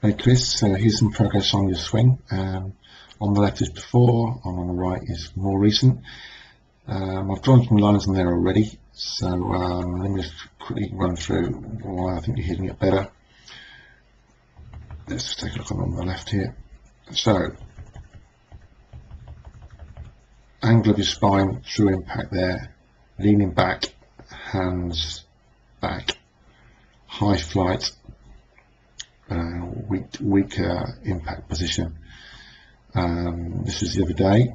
Hey Chris, here's some progress on your swing. On the left is before, on the right is more recent. I've drawn some lines in there already, so let me just quickly run through why I think you're hitting it better. Let's just take a look on the left here. So, angle of your spine through impact there, leaning back, hands back, high flight, weak impact position. This is the other day.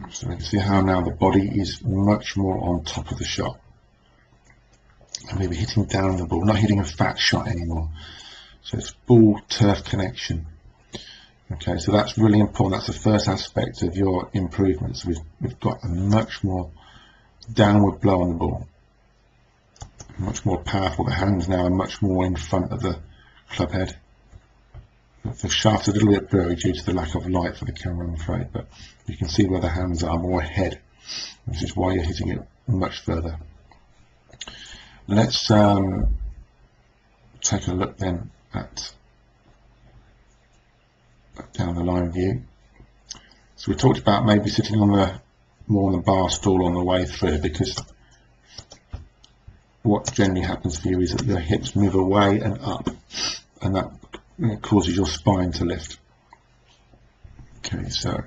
So you can see how now the body is much more on top of the shot. I'm maybe hitting down the ball, not hitting a fat shot anymore. So it's ball turf connection. Okay, so that's really important. That's the first aspect of your improvements. We've got a much more downward blow on the ball, much more powerful. The hands now are much more in front of the club head. The shaft's a little bit blurry due to the lack of light for the camera, I'm afraid, but you can see where the hands are more ahead, which is why you're hitting it much further. Let's take a look then at down the line view. So we talked about maybe sitting on the more on the bar stool on the way through, because what generally happens for you is that your hips move away and up, and that causes your spine to lift. Okay, so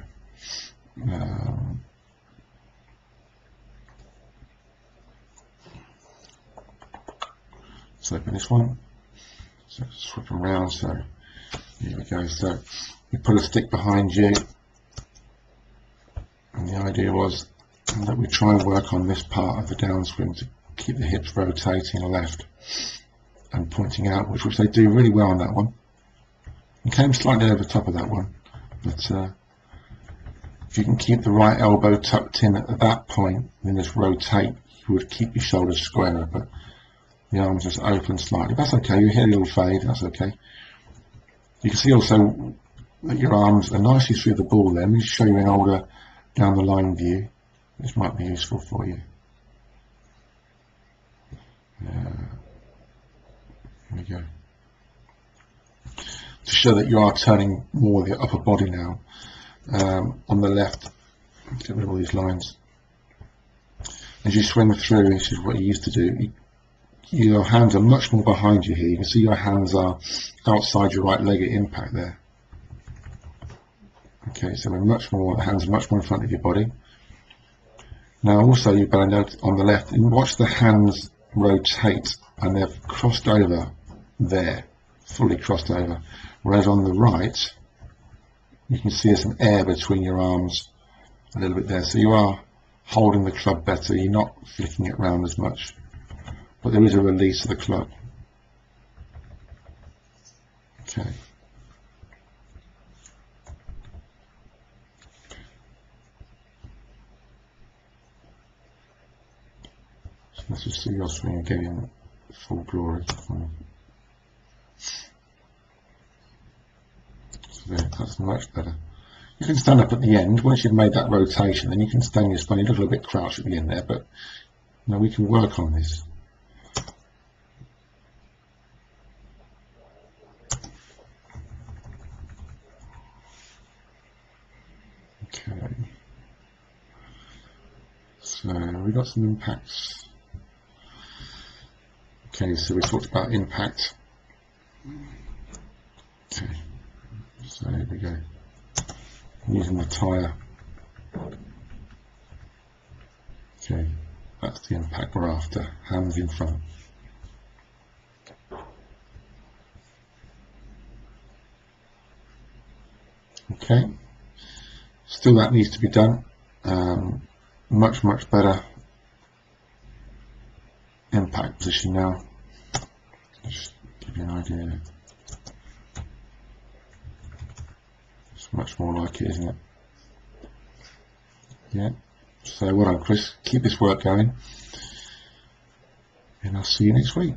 let's open this one. So swap them around. So here we go. So you put a stick behind you, and the idea was that we try and work on this part of the downswing to keep the hips rotating left and pointing outwards, which they do really well on that one. You came slightly over the top of that one, but if you can keep the right elbow tucked in at that point, then just rotate, you would keep your shoulders square, but the arms just open slightly. That's okay. You hit a little fade, that's okay. You can see also that your arms are nicely through the ball there. Let me show you an older down the line view. This might be useful for you. Here we go. To show that you are turning more of your upper body now. On the left, get rid of all these lines. As you swing through, this is what you used to do. Your hands are much more behind you here. You can see your hands are outside your right leg at impact there. Okay, so we're much more, the hands are much more in front of your body. Now also you've got to note on the left, and watch the hands rotate, and they've crossed over there, fully crossed over. Whereas on the right, you can see there's some air between your arms a little bit there. So you are holding the club better, you're not flicking it around as much. But there is a release of the club. Okay. So let's just see your swing again in full glory. So there, that's much better. You can stand up at the end. Once you've made that rotation, then you can stand your spine. You look a little bit crouched at the end there, but you know, we can work on this. Okay, so we got some impacts. Okay, so we talked about impact. Okay, so here we go. I'm using the tyre. Okay, that's the impact we're after. Hands in front. Okay. Still that needs to be done. Much better impact position now. Just give you an idea. It's much more like it, isn't it? Yeah. So well done, Chris. Keep this work going, and I'll see you next week.